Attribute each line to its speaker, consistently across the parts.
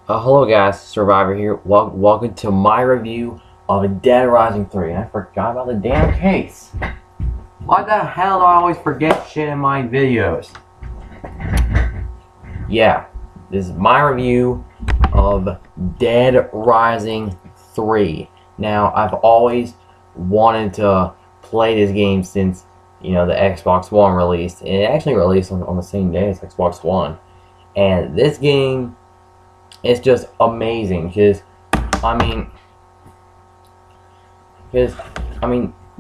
Speaker 1: Hello guys, Survivor here. Welcome to my review of Dead Rising 3. And I forgot about the damn case. Why the hell do I always forget shit in my videos? Yeah, this is my review of Dead Rising 3. Now, I've always wanted to play this game since, the Xbox One released. And it actually released on the same day as Xbox One. And this game... it's just amazing because,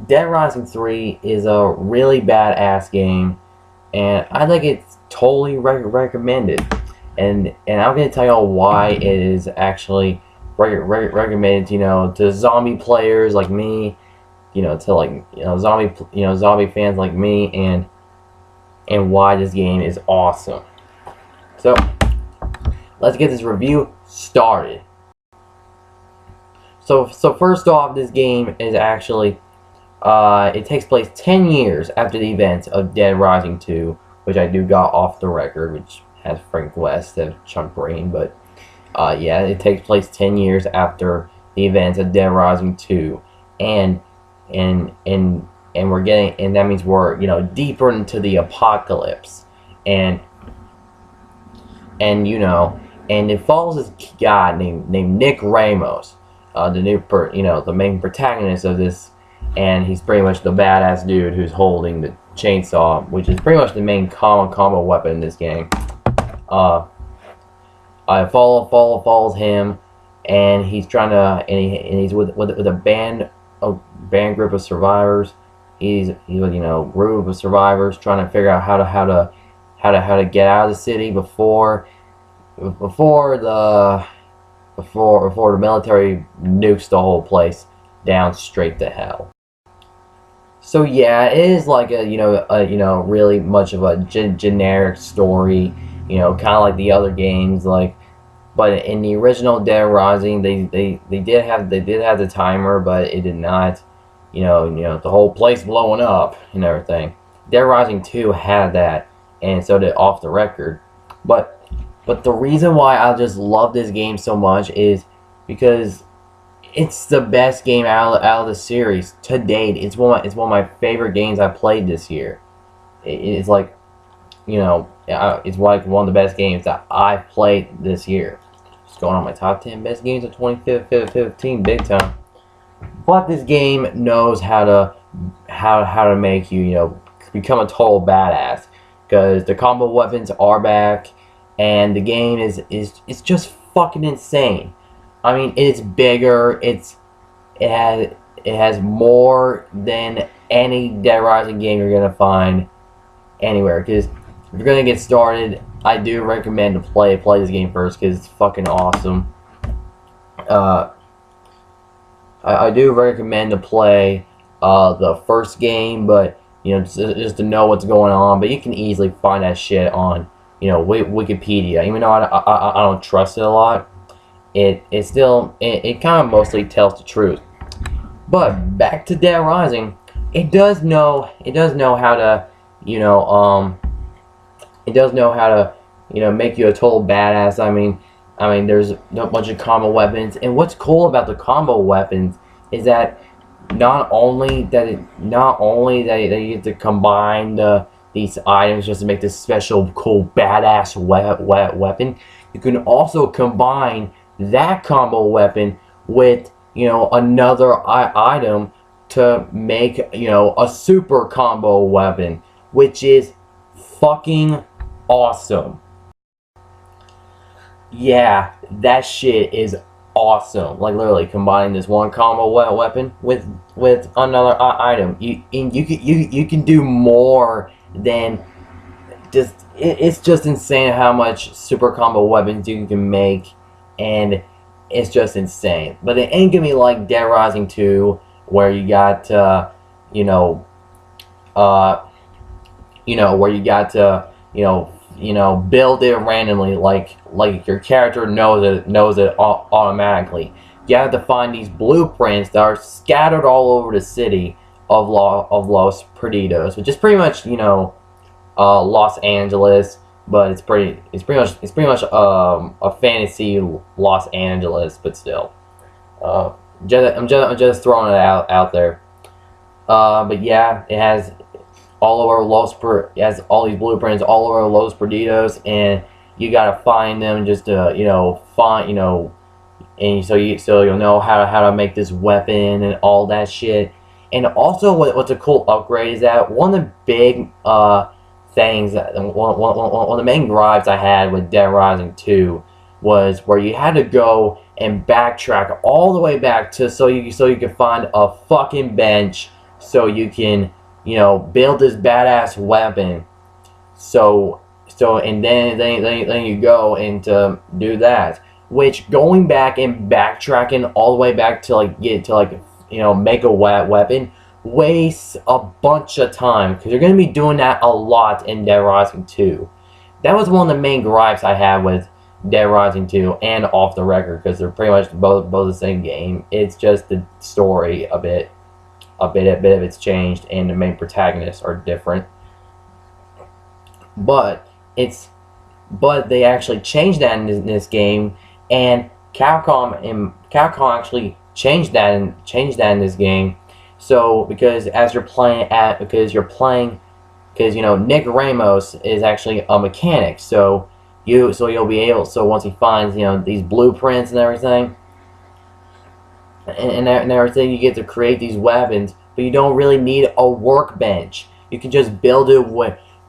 Speaker 1: Dead Rising 3 is a really badass game, and I think it's totally recommended. And I'm gonna tell y'all why it is actually recommended, to zombie players like me, to zombie fans like me, and why this game is awesome. So, let's get this review started. So first off, this game is actually, it takes place 10 years after the events of Dead Rising 2, which I do got off the record, which has Frank West and Chuck Brain, but, yeah, it takes place 10 years after the events of Dead Rising 2, and we're getting, and that means we're, deeper into the apocalypse, and it follows this guy named Nick Ramos, the main protagonist of this, and he's pretty much the badass dude who's holding the chainsaw, which is pretty much the main combo weapon in this game. I follows him, and he's trying to, and he's with a band group of survivors. He's group of survivors trying to figure out how to get out of the city before the military nukes the whole place down straight to hell. So yeah, it is like really much of a generic story, kind of like the other games, but in the original Dead Rising, they did have the timer, but it did not, the whole place blowing up and everything. Dead Rising 2 had that, and so did Off the Record, but the reason why I just love this game so much is because it's the best game out of the series to date. It's one of my favorite games I played this year. It's like, it's like one of the best games that I've played this year. It's going on my top 10 best games of 2015, big time. But this game knows how to make you, become a total badass, because the combo weapons are back. And the game is just fucking insane. I mean, it's bigger. It has more than any Dead Rising game you're gonna find anywhere. Because if you're gonna get started, I do recommend to play this game first, because it's fucking awesome. I do recommend to play the first game, but just to know what's going on. But you can easily find that shit on Wikipedia. Even though I don't trust it a lot, it kind of mostly tells the truth. But back to Dead Rising, it does know how to make you a total badass. I mean there's a bunch of combo weapons, and what's cool about the combo weapons is that not only that you get to combine these items just to make this special, cool, badass weapon, you can also combine that combo weapon with, another item to make, a super combo weapon, which is fucking awesome. Yeah, that shit is awesome. Like, literally combining this one combo weapon with another item. You can do more than just, it's just insane how much super combo weapons you can make, and it's just insane. But it ain't gonna be like Dead Rising 2, where you got where you got to build it randomly, like your character knows it automatically. You have to find these blueprints that are scattered all over the city of Los Perdidos, which is pretty much Los Angeles, but it's pretty much a fantasy Los Angeles, but still. I'm just throwing it out there. But yeah, it has all over it has all these blueprints all over Los Perdidos, and you gotta find them just to and so you'll know how to make this weapon and all that shit. And also, what's a cool upgrade is that one of the big things that one of the main gripes I had with Dead Rising 2 was where you had to go and backtrack all the way back to so you could find a fucking bench so you can build this badass weapon. And then you go and to do that, which going back and backtracking all the way back to make a weapon wastes a bunch of time, because you're going to be doing that a lot in Dead Rising 2. That was one of the main gripes I had with Dead Rising 2 and Off the Record, because they're pretty much both the same game. It's just the story a bit of it's changed, and the main protagonists are different. But they actually changed that in this game, and Capcom actually changed that in this game. So because Nick Ramos is actually a mechanic, so you'll be able, so once he finds these blueprints and everything and everything, you get to create these weapons, but you don't really need a workbench. You can just build it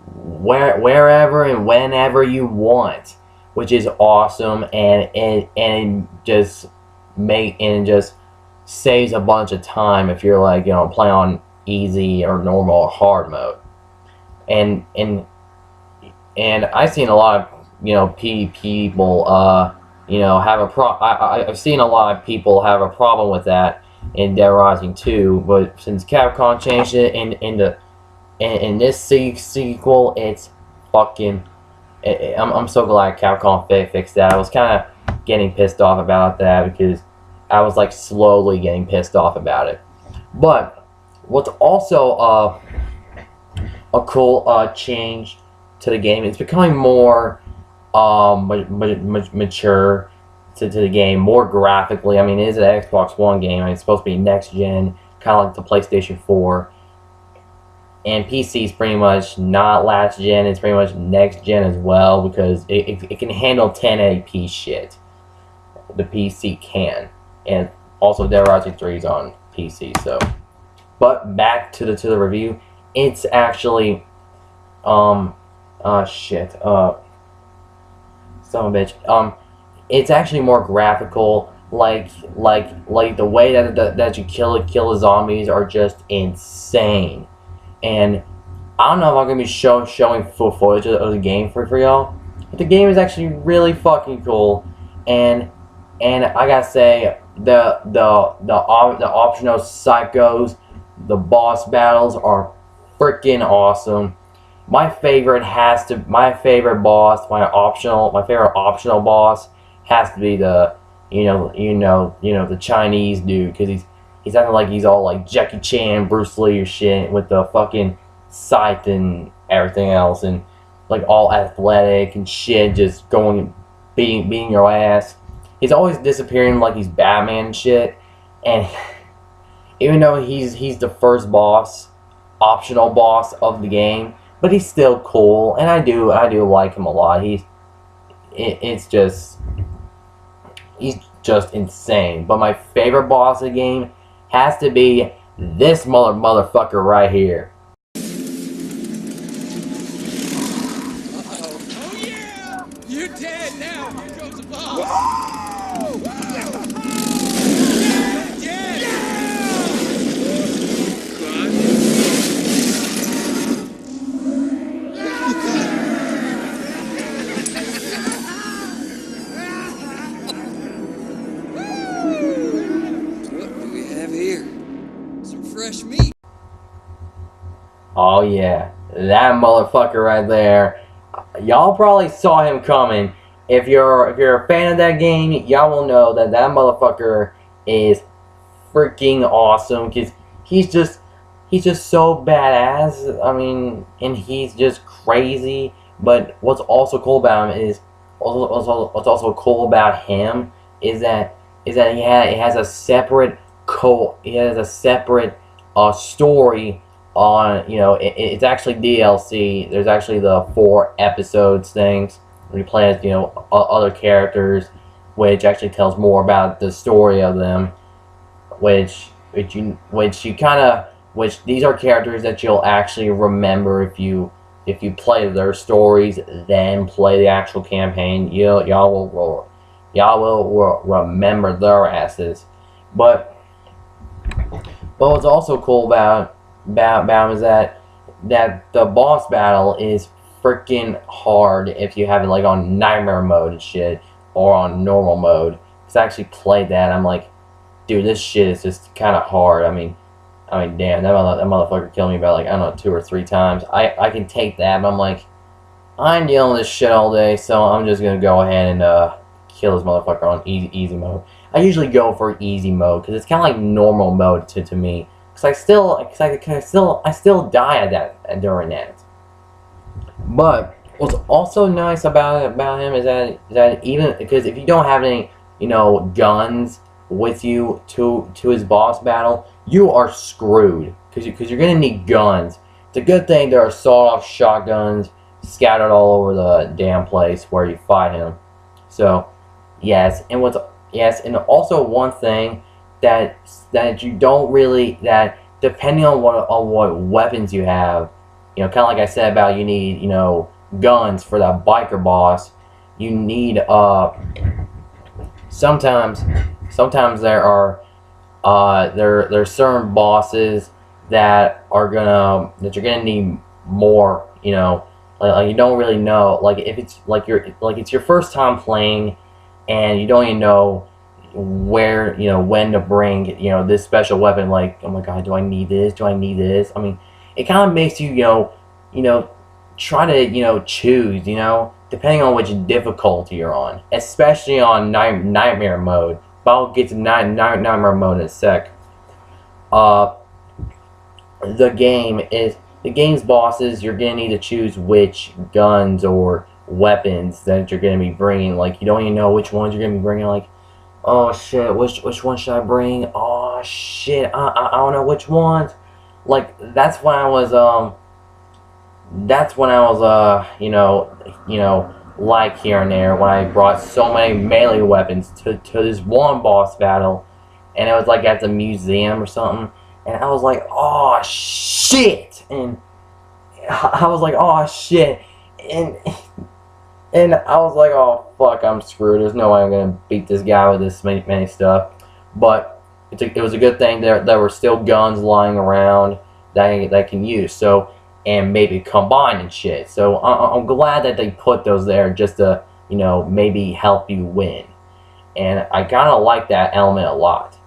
Speaker 1: wherever and whenever you want, which is awesome, and just saves a bunch of time if you're playing on easy or normal or hard mode. And I've seen a lot of people I've seen a lot of people have a problem with that in Dead Rising 2, but since Capcom changed it in this sequel, it's fucking. I'm so glad Capcom fixed that. I was kind of getting pissed off about that, because I was slowly getting pissed off about it. But what's also a cool change to the game, it's becoming more mature to the game, more graphically. I mean, it is an Xbox One game. I mean, it's supposed to be next gen, kind of like the PlayStation 4. And PC is pretty much not last gen, it's pretty much next gen as well, because it can handle 1080p shit. The PC can. And also Dead Rising 3 is on PC, so. But back to the review. It's actually son of a bitch. It's actually more graphical. Like the way that you kill the zombies are just insane. And I don't know if I'm gonna be showing full footage of the game for y'all, but the game is actually really fucking cool. And I gotta say, the optional psychos, the boss battles are freaking awesome. My favorite optional boss has to be the the Chinese dude, because he's acting like he's all like Jackie Chan, Bruce Lee or shit, with the fucking scythe and everything else, and all athletic and shit, just going beating your ass. He's always disappearing like he's Batman and shit, and even though he's the first optional boss of the game, but he's still cool, and I do like him a lot. He's just insane. But my favorite boss of the game has to be this motherfucker right here.
Speaker 2: Oh yeah! You're dead now! Here comes the boss! Dead! What do we have here? Some fresh meat.
Speaker 1: Oh yeah, that motherfucker right there. Y'all probably saw him coming. If you're a fan of that game, y'all will know that motherfucker is freaking awesome, because he's just so badass. I mean, and he's just crazy, But what's also cool about him is what's also cool about him is that he has a separate story on, it's actually DLC. There's actually the 4 episodes things where you play as, other characters, which actually tells more about the story of them, which these are characters that you'll actually remember if you play their stories, then play the actual campaign. Y'all will remember their asses. But what's also cool about him is that the boss battle is freaking hard if you have it like on nightmare mode and shit, or on normal mode. Cause I actually played that. I'm like, dude, this shit is just kind of hard. I mean, damn, that motherfucker killed me about, like, I don't know, 2 or 3 times. I can take that, but I'm like, I'm dealing with this shit all day, so I'm just gonna go ahead and kill this motherfucker on easy mode. I usually go for easy mode because it's kind of like normal mode to me. Cause I still die at that during that. But what's also nice about him is that even because if you don't have any guns with you to his boss battle, you are screwed because you're gonna need guns. It's a good thing there are sawed-off shotguns scattered all over the damn place where you fight him. So yes, and also one thing that you don't really, that depending on what weapons you have, kind of like I said about, you need guns for that biker boss. You need sometimes there are there's certain bosses that you're gonna need more, like you don't really know, like if it's like it's your first time playing and you don't even know where, when to bring, this special weapon, like, oh my god, do I need this? I mean, it kind of makes you, try to, choose, depending on which difficulty you're on, especially on nightmare mode. But I'll get to nightmare mode in a sec. The game's bosses, you're gonna need to choose which guns or weapons that you're gonna be bringing. Like, you don't even know which ones you're gonna be bringing. Like, oh shit, which one should I bring? Oh shit, I don't know which ones. Like, that's when I was like here and there, when I brought so many melee weapons to this one boss battle, and it was like at the museum or something, and I was like, oh shit, and I was like, oh shit, and I was like, oh fuck, I'm screwed. There's no way I'm gonna beat this guy with this many stuff. But it was a good thing there were still guns lying around that I can use. So, and maybe combine and shit. So I'm glad that they put those there just to, maybe help you win. And I kind of like that element a lot.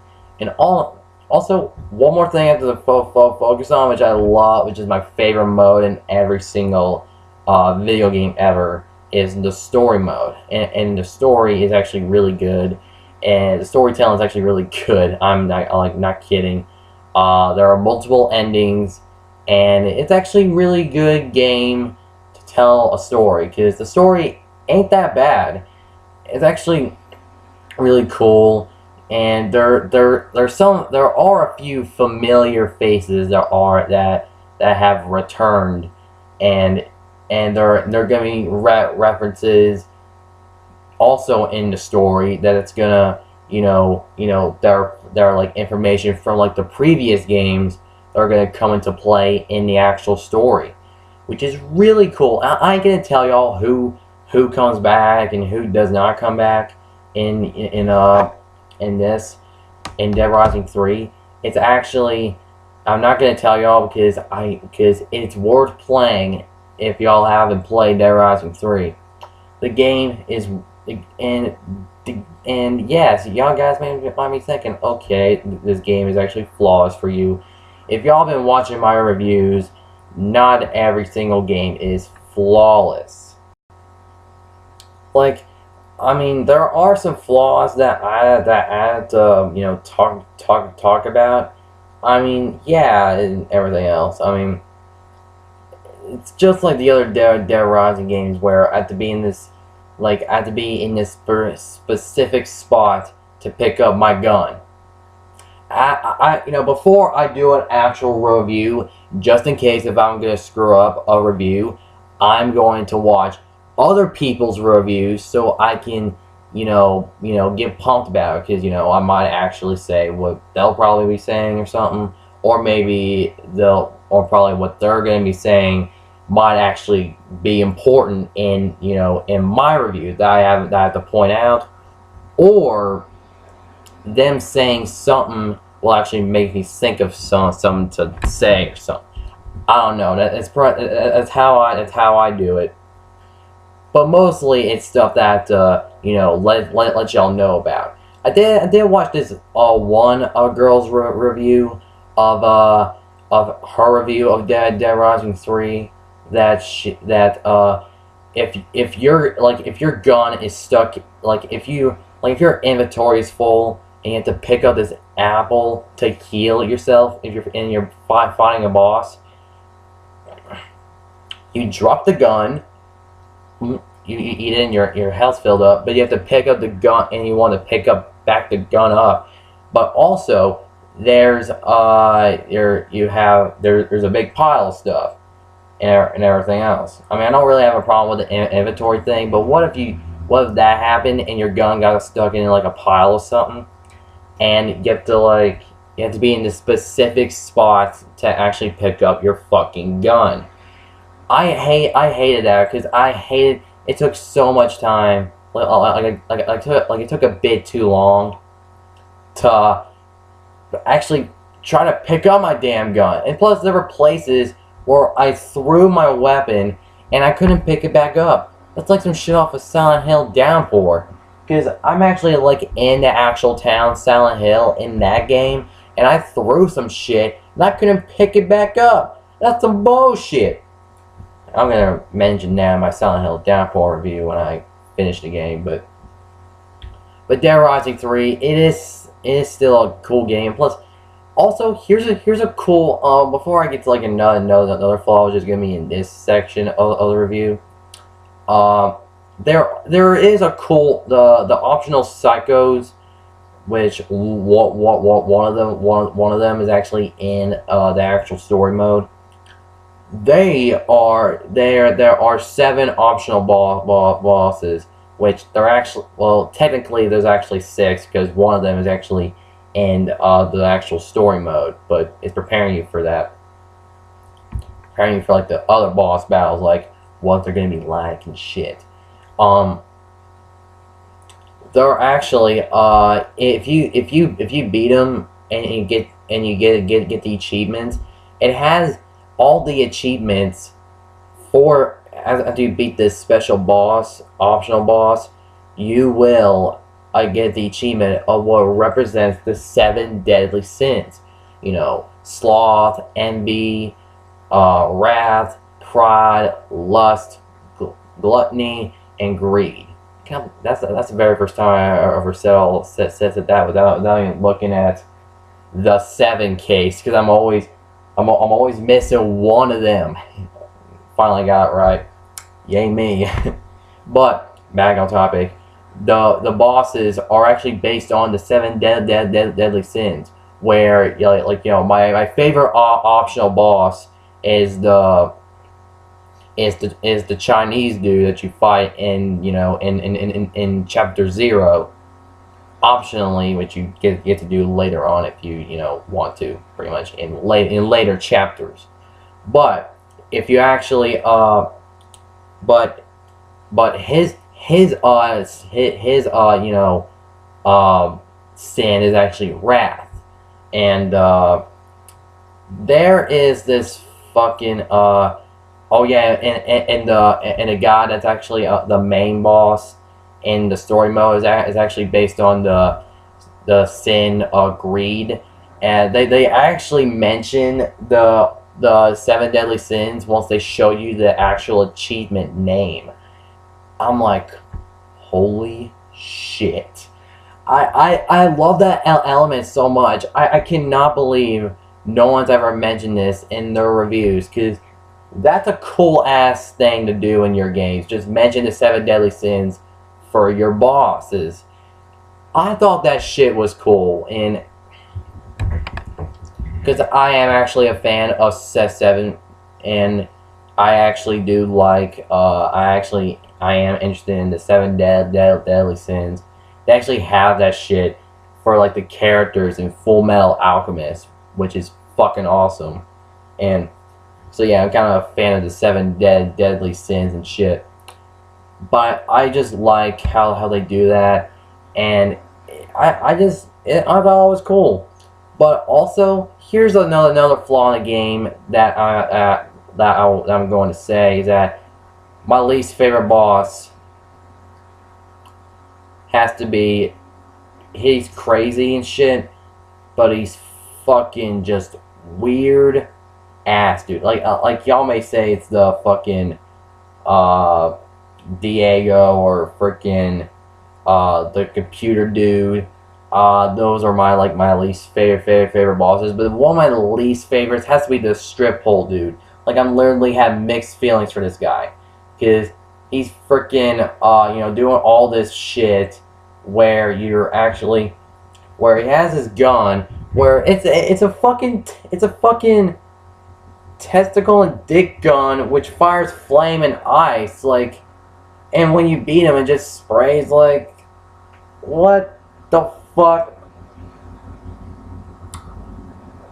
Speaker 1: And also, one more thing I have to focus on, which I love, which is my favorite mode in every single video game ever, is the story mode. And the story is actually really good. And the storytelling is actually really good. I'm not kidding. There are multiple endings. And it's actually really good game to tell a story, because the story ain't that bad. It's actually really cool, and there are a few familiar faces that have returned, and they're gonna be references also in the story that it's gonna there are like information from like the previous games are going to come into play in the actual story, which is really cool. I ain't going to tell y'all who comes back and who does not come back in Dead Rising 3. It's actually, I'm not going to tell y'all because it's worth playing if y'all haven't played Dead Rising 3. The game is, and yes, y'all guys might be thinking, okay, this game is actually flawless for you. If y'all been watching my reviews, not every single game is flawless. Like, I mean, there are some flaws that I had to talk about. I mean, yeah, and everything else. I mean, it's just like the other Dead Rising games where I have to be in this, specific spot to pick up my gun. Before I do an actual review, just in case if I'm gonna screw up a review, I'm going to watch other people's reviews so I can, get pumped about it, because, I might actually say what they'll probably be saying or something, or maybe probably what they're gonna be saying might actually be important in, in my review that I have to point out, or them saying something will actually make me think of something to say or something. I don't know. That's how I do it. But mostly it's stuff that let y'all know about. I did watch this one girl's review of her review of Dead Rising 3 if your gun is stuck, if your inventory is full and you have to pick up this apple to heal yourself if you're fighting a boss, you drop the gun, you eat it and your health's filled up, but you have to pick up the gun and you want to pick back the gun up. But also there's a big pile of stuff and everything else. I mean, I don't really have a problem with the inventory thing, but what if that happened and your gun got stuck in like a pile of something, and you have to be in the specific spot to actually pick up your fucking gun. I hated that because it took so much time. It took a bit too long to actually try to pick up my damn gun. And plus, there were places where I threw my weapon and I couldn't pick it back up. That's like some shit off of Silent Hill Downpour. Because I'm actually in the actual town, Silent Hill, in that game, and I threw some shit and I couldn't pick it back up. That's some bullshit. I'm gonna mention now my Silent Hill Downpour review when I finish the game, but Dead Rising 3, it is still a cool game. Plus, also here's a cool before I get to another flaw just gonna be in this section of the review. There is a cool the optional psychos, which one of them is actually in the actual story mode. There are 7 optional bosses, which they're actually, technically there's actually 6 because one of them is actually in the actual story mode, but it's preparing you for that, preparing you for the other boss battles, what they're gonna be like and shit. They're actually if you beat them and you get the achievements, it has all the achievements for after you beat this special boss, optional boss, you will get the achievement of what represents the 7 deadly sins. Sloth, envy, wrath, pride, lust, gluttony, and greed. That's the very first time I ever said that without even looking at the 7 case, because I'm always missing one of them. Finally got it right. Yay me. But back on topic, the bosses are actually based on the 7 deadly sins. Where my favorite optional boss is the Chinese dude that you fight in chapter 0, optionally, which you get to do later on if you want to, pretty much in later chapters. But if you actually his sin is actually wrath, and there is this fucking and the guy that's actually the main boss in the story mode is actually based on the sin of greed, and they actually mention the 7 deadly sins once they show you the actual achievement name. I'm like, holy shit. I love that element so much. I cannot believe no one's ever mentioned this in their reviews, because That's a cool ass thing to do in your games. Just mention the 7 deadly sins for your bosses. I thought that shit was cool, and because I am actually a fan of Set 7, and I actually do like, I am interested in the 7 deadly sins. They actually have that shit for, like, the characters in Full Metal Alchemist, which is fucking awesome. And so yeah, I'm kind of a fan of the 7 deadly sins and shit. But I just like how they do that, and I thought it was cool. But also, here's another flaw in the game that I'm going to say is that my least favorite boss has to be, he's crazy and shit, but he's fucking just weird ass, dude. Like y'all may say it's the fucking Diego or freaking the computer dude. Those are my least favorite bosses. But one of my least favorites has to be the strip pole dude. Like, I'm literally have mixed feelings for this guy, because he's freaking doing all this shit where where he has his gun, where it's a fucking testicle and dick gun which fires flame and ice, like, and when you beat him it just sprays, like, what the fuck?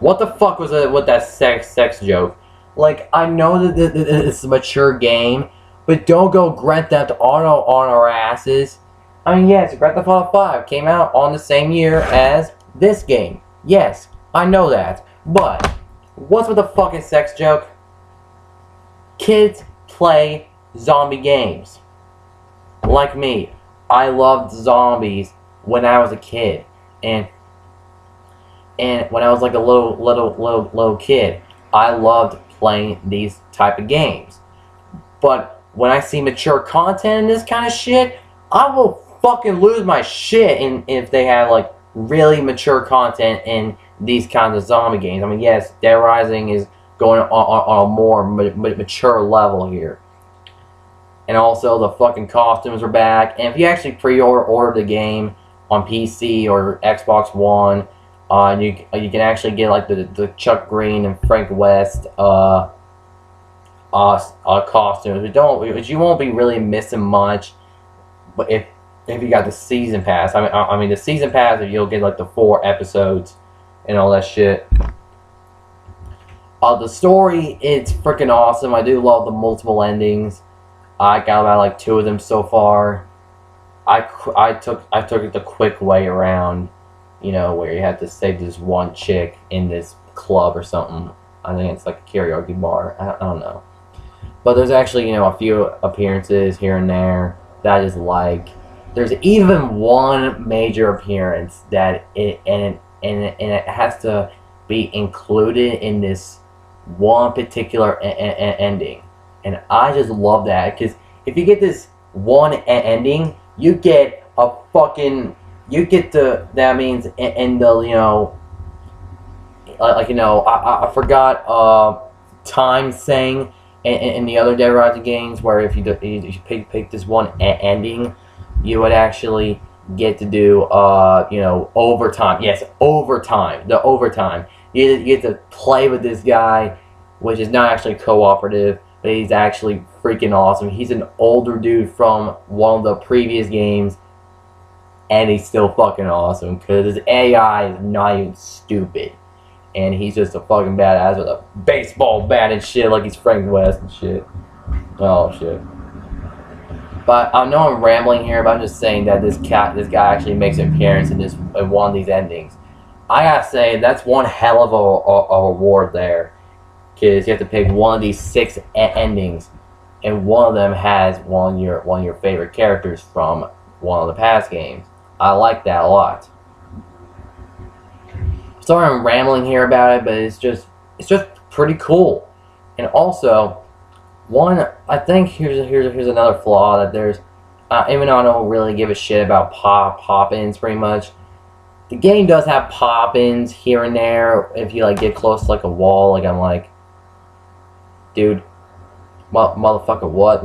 Speaker 1: What the fuck was it with that sex joke? Like, I know that it's a mature game, but don't go Grand Theft Auto on our asses. I mean, yes, Grand Theft Auto 5 came out on the same year as this game. Yes, I know that. But what's with the fucking sex joke? Kids play zombie games. Like me, I loved zombies when I was a kid, and when I was like a little kid, I loved playing these type of games. But when I see mature content in this kind of shit, I will fucking lose my shit if they have, like, really mature content in these kinds of zombie games. I mean, yes, Dead Rising is going on a more mature level here. And also, the fucking costumes are back. And if you actually pre-order the game on PC or Xbox One, you can actually get, like, the Chuck Green and Frank West costumes. Which you won't be really missing much. But if you got the season pass, I mean the season pass, you'll get, like, the 4 episodes and all that shit. The story, it's freaking awesome. I do love the multiple endings. I got about, like, 2 of them so far. I took it the quick way around, where you have to save this one chick in this club or something. I think it's like a karaoke bar. I don't know. But there's actually, a few appearances here and there that I just like. There's even one major appearance that it has to be included in this one particular ending. And I just love that, because if you get this one ending, you get that means in the, I forgot time saying in the other Dead Rising games, where if you pick this one ending, you would actually get to do overtime. Yes, overtime. The overtime. You get to play with this guy, which is not actually cooperative, but he's actually freaking awesome. He's an older dude from one of the previous games, and he's still fucking awesome, because his AI is not even stupid. And he's just a fucking badass with a baseball bat and shit, like he's Frank West and shit. Oh, shit. But I know I'm rambling here, but I'm just saying that this guy actually makes an appearance in one of these endings. I gotta say, that's one hell of a reward there, because you have to pick one of these 6 endings, and one of them has one of your favorite characters from one of the past games. I like that a lot. Sorry I'm rambling here about it, but it's just pretty cool. And also, I think here's another flaw that there's, even though I don't really give a shit about pop-ins pretty much, the game does have pop-ins here and there if you, like, get close to, like, a wall. Like, I'm like, dude, Motherfucker, what?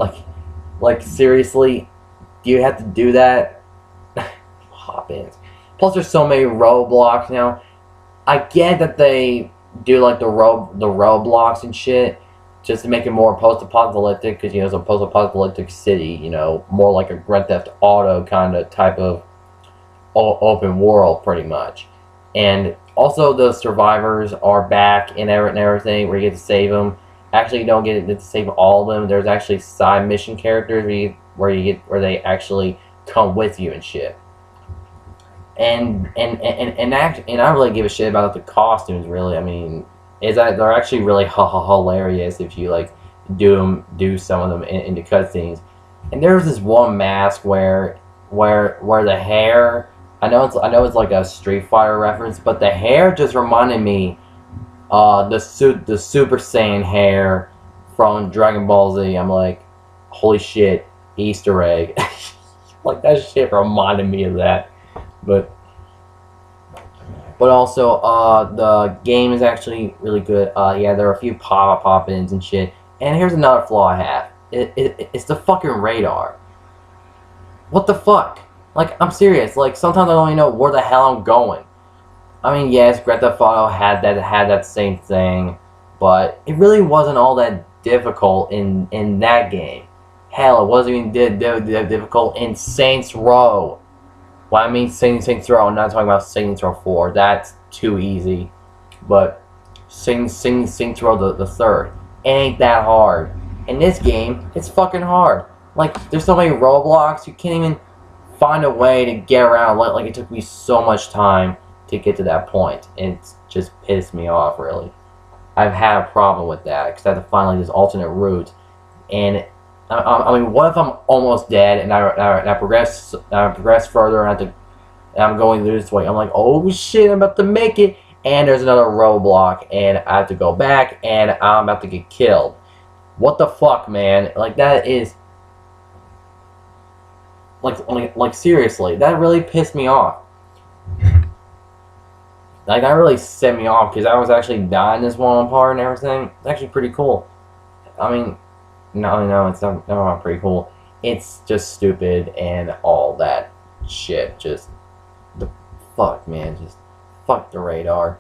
Speaker 1: Like seriously, do you have to do that? Hop-ins. Plus, there's so many roadblocks now. I get that they do like the roadblocks and shit just to make it more post-apocalyptic, because it's a post-apocalyptic city. More like a Grand Theft Auto kind of type of open world, pretty much. And also, the survivors are back and everything, where you get to save them. Actually, you don't get to save all of them. There's actually side mission characters where they actually come with you and shit. And I really give a shit about the costumes. Really, I mean, they're actually really hilarious if you like do some of them into cutscenes. And there's this one mask where the hair. I know it's like a Street Fighter reference, but the hair just reminded me the Super Saiyan hair from Dragon Ball Z. I'm like, holy shit, Easter egg. Like, that shit reminded me of that. But also, the game is actually really good. Yeah, there are a few pop-ins and shit. And here's another flaw I have. It's the fucking radar. What the fuck? Like, I'm serious. Like, sometimes I don't even know where the hell I'm going. I mean, yes, Grand Theft Auto had that same thing, but it really wasn't all that difficult in that game. Hell, it wasn't even difficult in Saints Row. Well, I mean Saints Row. I'm not talking about Saints Row 4. That's too easy. But Saints Row the third, it ain't that hard. In this game, it's fucking hard. Like, there's so many roadblocks, you can't even find a way to get around. Like it took me so much time to get to that point. It's just pissed me off, really. I've had a problem with that, because I have to find like this alternate route. And I mean, what if I'm almost dead and I progress further and I'm going this way? I'm like, oh shit, I'm about to make it, and there's another roadblock, and I have to go back, and I'm about to get killed. What the fuck, man? Like, that is like seriously, that really pissed me off. Like, that really set me off, because I was actually dying this one part and everything. It's actually pretty cool. I mean, no, it's not pretty cool. It's just stupid and all that shit. Just the fuck, man. Just fuck the radar.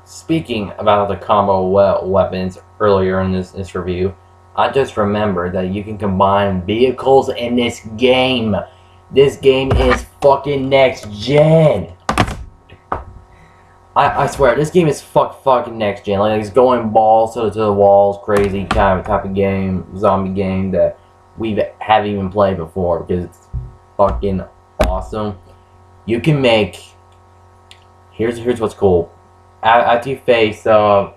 Speaker 1: Speaking about the combo weapons earlier in this review, I just remembered that you can combine vehicles in this game. This game is fucking next gen. I swear, this game is fucking next gen. Like, it's going balls to the walls, crazy type of game, zombie game that we haven't even played before, because it's fucking awesome. You can make. Here's what's cool. After you face that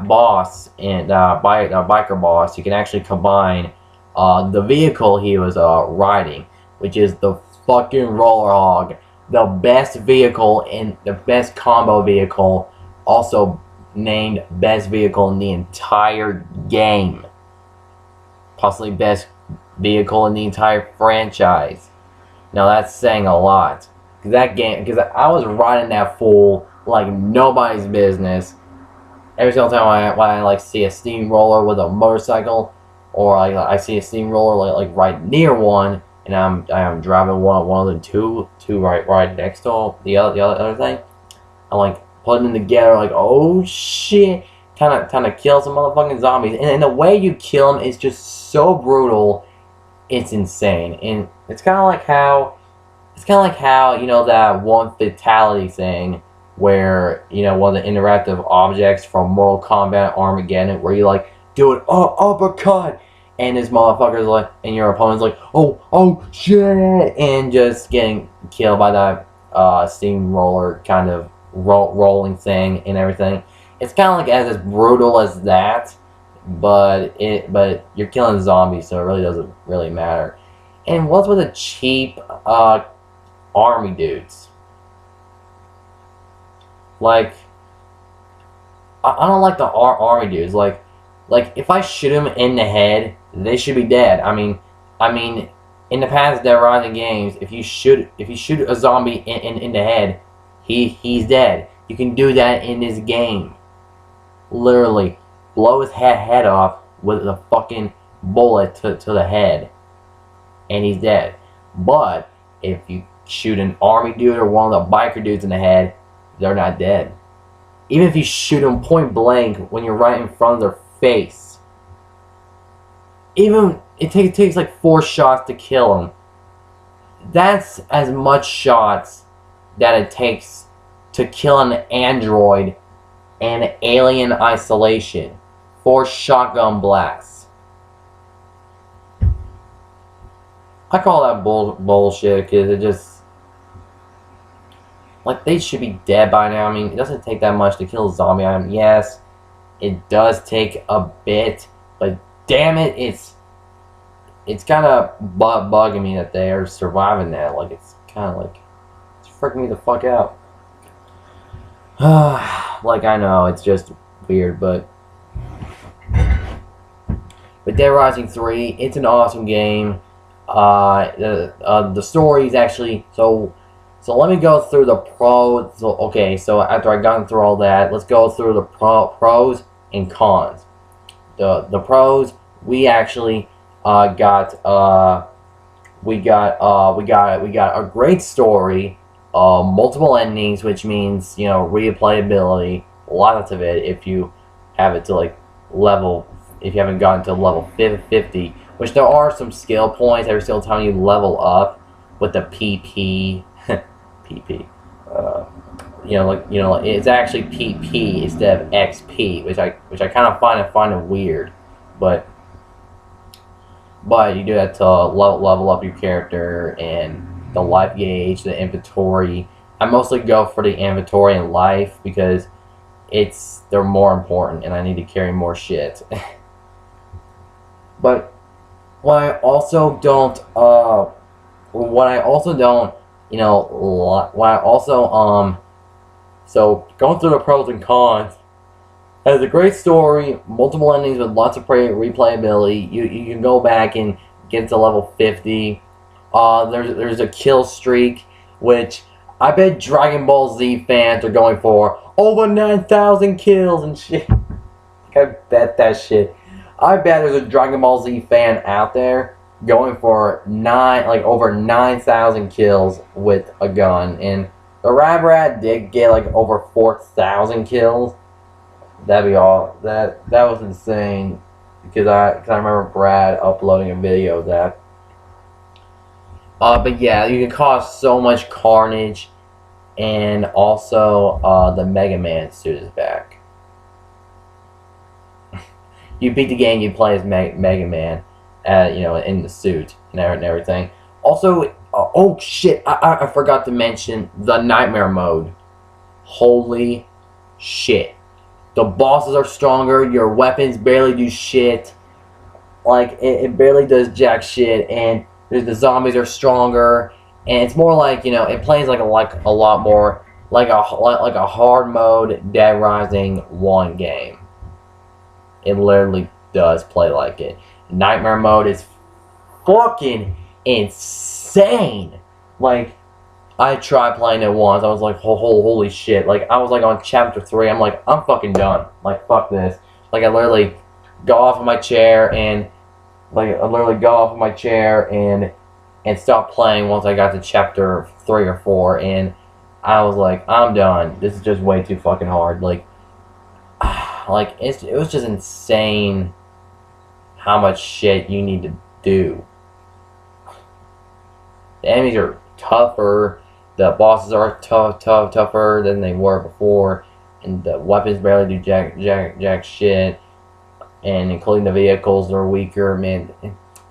Speaker 1: boss and biker boss, you can actually combine the vehicle he was riding, which is the fucking Roller Hog. The best vehicle and the best combo vehicle, also named best vehicle in the entire game. Possibly best vehicle in the entire franchise. Now that's saying a lot. That game, because I was riding that fool like nobody's business. Every single time when I like see a steamroller with a motorcycle, or I see a steamroller like right near one, and I'm driving one of the two right next to the other thing. I'm like putting them together, like, oh shit, kind of kill some motherfucking zombies, and the way you kill them is just so brutal, it's insane. And it's kind of like how that one fatality thing where one of the interactive objects from Mortal Kombat Armageddon, where you like do it uppercut. And this motherfucker's like, and your opponent's like, oh shit, and just getting killed by that steamroller kind of rolling thing and everything. It's kind of like as brutal as that, but you're killing zombies, so it really doesn't really matter. And what's with the cheap army dudes? Like, I don't like the army dudes. Like, if I shoot him in the head, they should be dead. I mean, in the past Dead Rising games, if you shoot a zombie in the head, he's dead. You can do that in this game. Literally, blow his head off with a fucking bullet to the head, and he's dead. But if you shoot an army dude or one of the biker dudes in the head, they're not dead. Even if you shoot them point blank when you're right in front of their face, even it takes like 4 shots to kill them. That's as much shots that it takes to kill an android and Alien Isolation. 4 shotgun blasts. I call that bullshit because it just, like, they should be dead by now. I mean, it doesn't take that much to kill a zombie. I mean, yes, it does take a bit, but damn it, it's kind of bugging me that they are surviving that. Like, it's kind of like, it's freaking me the fuck out. Like, I know, it's just weird, but Dead Rising 3, it's an awesome game. The story is actually, so let me go through the pros. So, okay, so after I got through all that, let's go through the pros and cons. The pros, we actually got a great story, multiple endings, which means, you know, replayability, lots of it if you have it to like level, if you haven't gotten to level 50, which there are some skill points every single time you level up with the PP. PP. It's actually PP instead of XP, which I kind of find it weird, but you do that to level up your character and the life gauge, the inventory. I mostly go for the inventory and life because they're more important and I need to carry more shit. But what I also don't, so going through the pros and cons, it has a great story, multiple endings with lots of replayability. You can go back and get to level 50. There's a kill streak, which I bet Dragon Ball Z fans are going for over 9,000 kills and shit. I bet that shit. I bet there's a Dragon Ball Z fan out there going for over 9,000 kills with a gun, and the Rat did get like over 4,000 kills. That'd be all. That was insane because I remember Brad uploading a video of that. But yeah, you can cause so much carnage, and also the Mega Man suit is back. You beat the game, you play as Mega Man, in the suit and everything. Also, oh shit, I forgot to mention the Nightmare mode. Holy shit. The bosses are stronger, your weapons barely do shit. Like, it barely does jack shit, and the zombies are stronger, and it's more like, it plays like a lot more like a hard mode Dead Rising 1 game. It literally does play like it. Nightmare mode is fucking insane. Like, I tried playing it once. I was like, holy shit. Like, I was like on chapter 3. I'm like, I'm fucking done. Like, fuck this. Like, I literally go off of my chair and stop playing once I got to chapter 3 or 4. And I was like, I'm done. This is just way too fucking hard. Like it was just insane how much shit you need to do. The enemies are tougher, the bosses are tougher than they were before, and the weapons barely do jack shit, and including the vehicles are weaker, man.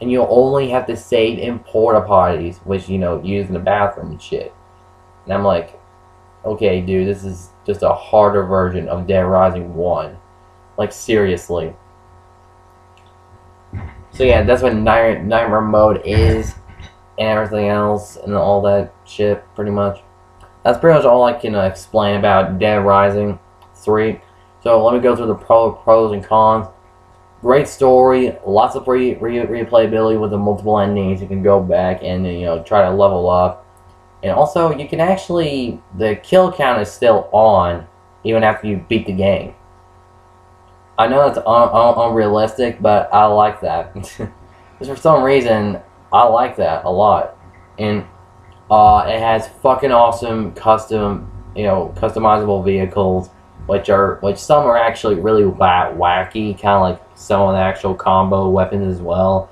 Speaker 1: And you only have to save in porta potties, which, use in the bathroom and shit. And I'm like, okay, dude, this is just a harder version of Dead Rising 1. Like, seriously. So yeah, that's what Nightmare mode is, and everything else, and all that shit, pretty much. That's pretty much all I can explain about Dead Rising 3. So let me go through the pros and cons. Great story, lots of replayability with the multiple endings. You can go back and try to level up, and also you can actually, the kill count is still on even after you beat the game. I know that's unrealistic, but I like that. Because for some reason, I like that a lot. And it has fucking awesome customizable vehicles, which some are actually really wacky, kind of like some of the actual combo weapons as well.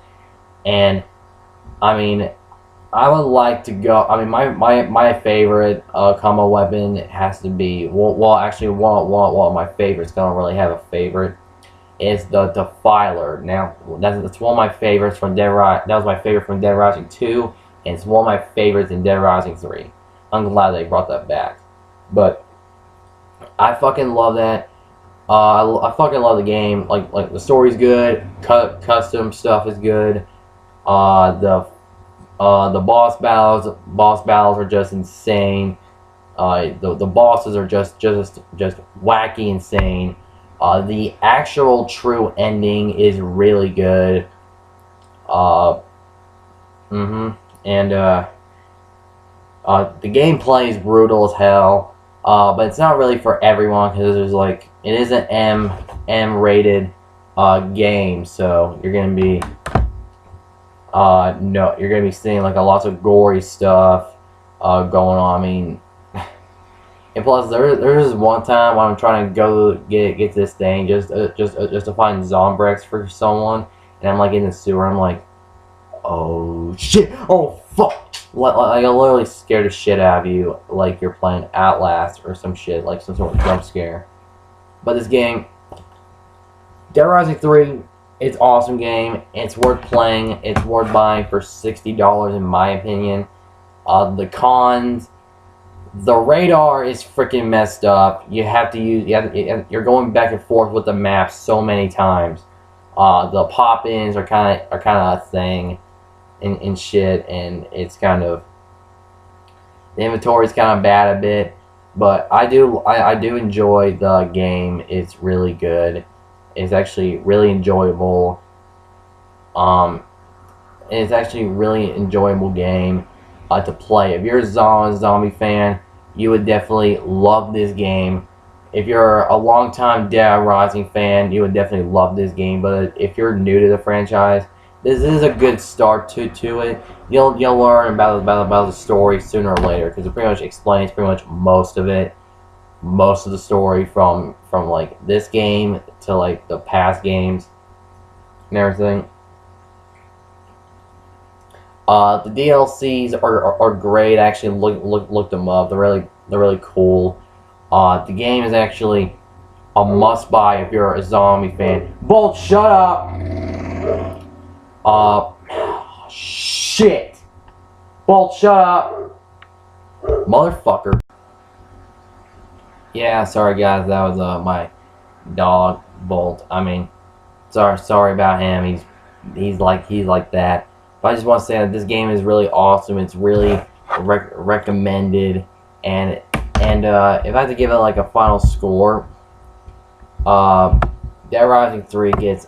Speaker 1: And I mean, I would like to go. I mean, my favorite combo weapon has to be actually one of my favorites. Don't really have a favorite. Is the Defiler. Now that's one of my favorites from Dead Rising. That was my favorite from Dead Rising 2, and it's one of my favorites in Dead Rising 3. I'm glad they brought that back. But I fucking love that. I fucking love the game. Like the story's good. Custom stuff is good. The boss battles are just insane. The bosses are just wacky insane. The actual true ending is really good. And the gameplay is brutal as hell. But it's not really for everyone because it is an M rated game, so you're gonna be you're gonna be seeing like a lots of gory stuff going on. I mean, and plus there is one time when I'm trying to go get this thing just to find Zombrex for someone, and I'm like in the sewer. I'm like, oh shit, oh fuck. Like I literally scared the shit out of you, like you're playing Outlast or some shit, like some sort of jump scare. But this game, Dead Rising 3, it's an awesome game. It's worth playing. It's worth buying for $60 in my opinion. The cons, the radar is freaking messed up. You have to use, you're going back and forth with the map so many times. The pop-ins are kind of a thing. And shit, and it's kind of, the inventory is kind of bad a bit, but I do enjoy the game. It's really good. It's actually really enjoyable. It's actually a really enjoyable game to play. If you're a zombie fan, you would definitely love this game. If you're a long-time Dead Rising fan, you would definitely love this game. But if you're new to the franchise, this is a good start to it. You'll learn about the story sooner or later because it pretty much explains pretty much most of it, most of the story from like this game to like the past games and everything. The DLCs are great. I actually looked them up. They're really cool. The game is actually a must buy if you're a zombie fan. Bolt, shut up. Shit. Bolt, shut up. Motherfucker. Yeah, sorry guys, that was my dog, Bolt. I mean, sorry about him. He's like that. But I just want to say that this game is really awesome. It's really recommended. And if I had to give it like a final score, Dead Rising 3 gets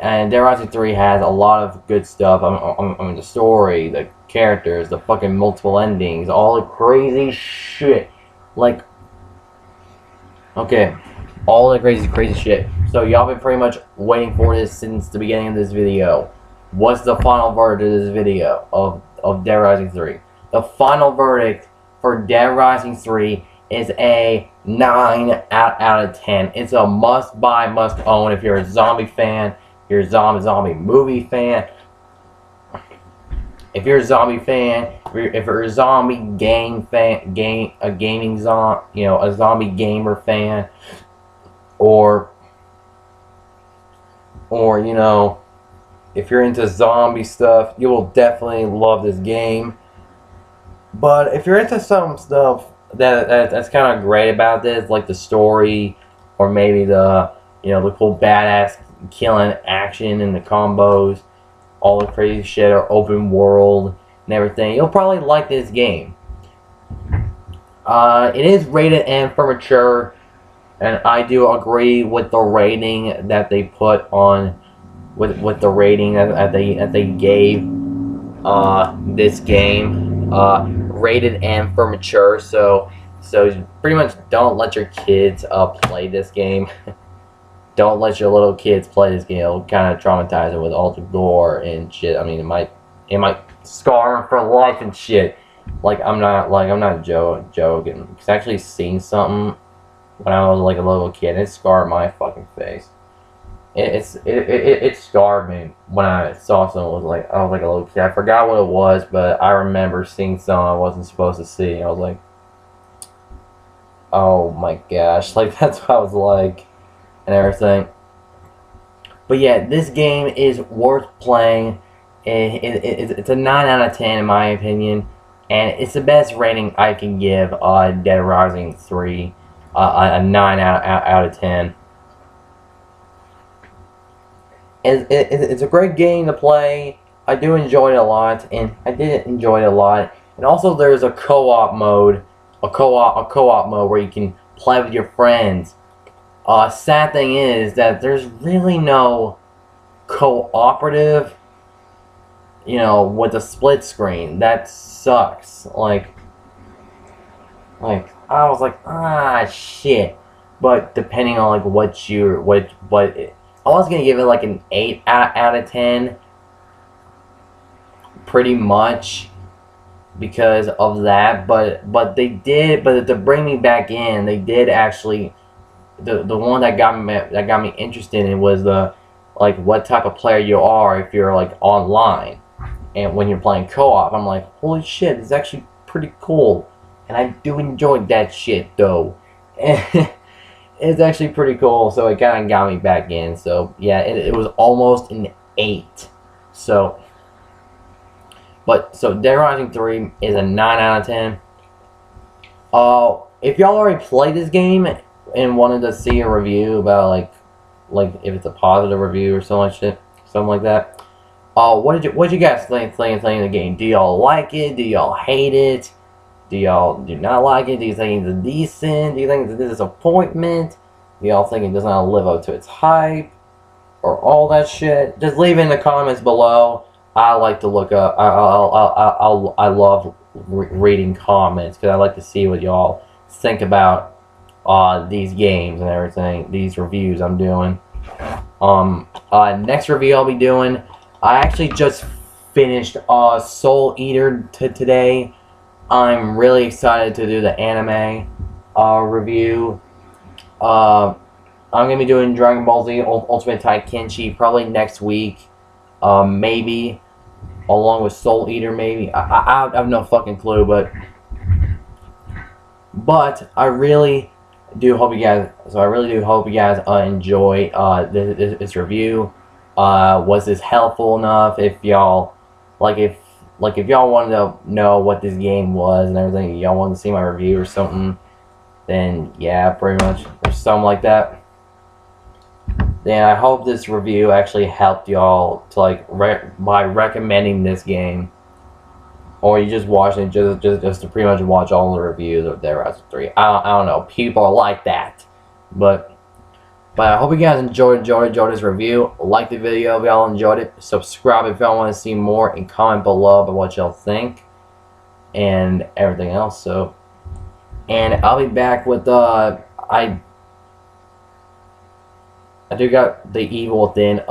Speaker 1: and Dead Rising 3 has a lot of good stuff. I mean, the story, the characters, the fucking multiple endings, all the crazy shit. Like, okay, all the crazy shit. So y'all been pretty much waiting for this since the beginning of this video. What's the final verdict of this video of Dead Rising 3? The final verdict for Dead Rising 3 is a 9 out of 10. It's a must buy, must own if you're a zombie fan. If you're a zombie movie fan, if you're a zombie fan, if you're a zombie game fan, a zombie gamer fan, or you know, if you're into zombie stuff, you will definitely love this game. But if you're into some stuff that's kind of great about this, like the story, or maybe the cool badass killing action and the combos, all the crazy shit, or open world and everything, you'll probably like this game. It is rated M for mature, and I do agree with the rating that they put on, with the rating that they gave this game. Rated M for mature, so So pretty much don't let your kids play this game. Don't let your little kids play this game. It'll kind of traumatize them with all the gore and shit. I mean, it might scar them for life and shit. I'm not joking. Cause I actually seen something when I was like a little kid. It scarred my fucking face. It scarred me when I saw something. I was like a little kid. I forgot what it was, but I remember seeing something I wasn't supposed to see. I was like, oh my gosh, like that's what I was like, and everything. But yeah, this game is worth playing. It's a 9 out of 10 in my opinion, and it's the best rating I can give Dead Rising 3, a 9 out of 10. It's a great game to play. I do enjoy it a lot, and I did enjoy it a lot. And also, there's a co-op mode, a co-op mode where you can play with your friends. Sad thing is that there's really no cooperative, with a split screen. That sucks. Like I was like, shit. But depending on I was gonna give it like an 8 out of 10, pretty much, because of that. But to bring me back in, they did actually. The one that got me interested in was what type of player you are if you're like online, and when you're playing co-op. I'm like, holy shit, it's actually pretty cool, and I do enjoy that shit though. It's actually pretty cool, so it kind of got me back in. So yeah, it was almost an 8. So Dead Rising 3 is a 9 out of 10. If y'all already played this game and wanted to see a review about like if it's a positive review or something like that, what did you guys think of the game? Do y'all like it? Do y'all hate it? Do y'all do not like it? Do you think it's decent? Do you think it's a disappointment? Do y'all think it does not live up to its hype? Or all that shit? Just leave it in the comments below. I like to look up. I love reading comments because I like to see what y'all think about these games and everything. These reviews I'm doing. Next review I'll be doing. I actually just finished Soul Eater today. I'm really excited to do the anime review. I'm gonna be doing Dragon Ball Z Ultimate Taikenshi probably next week, maybe along with Soul Eater. Maybe I have no fucking clue, but I really do hope you guys. So I really do hope you guys enjoy this review. Was this helpful enough? If y'all if y'all wanted to know what this game was and everything, y'all wanted to see my review or something, then yeah, pretty much, or something like that. Then I hope this review actually helped y'all to by recommending this game, or you just watch it just to pretty much watch all the reviews of Dead Rising 3. I don't know, people are like that, but I hope you guys enjoyed this review. Like the video if y'all enjoyed it. Subscribe if y'all want to see more, and comment below about what y'all think and everything else. So, and I'll be back with I do got the Evil Within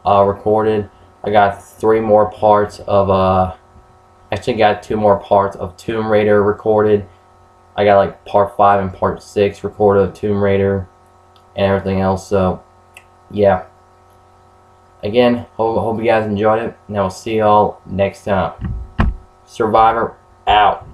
Speaker 1: recorded. I got 3 more parts of actually got 2 more parts of Tomb Raider recorded. I got like part 5 and part 6 recorded of Tomb Raider and everything else. So yeah, again, hope you guys enjoyed it, and I will see y'all next time. Survivor out.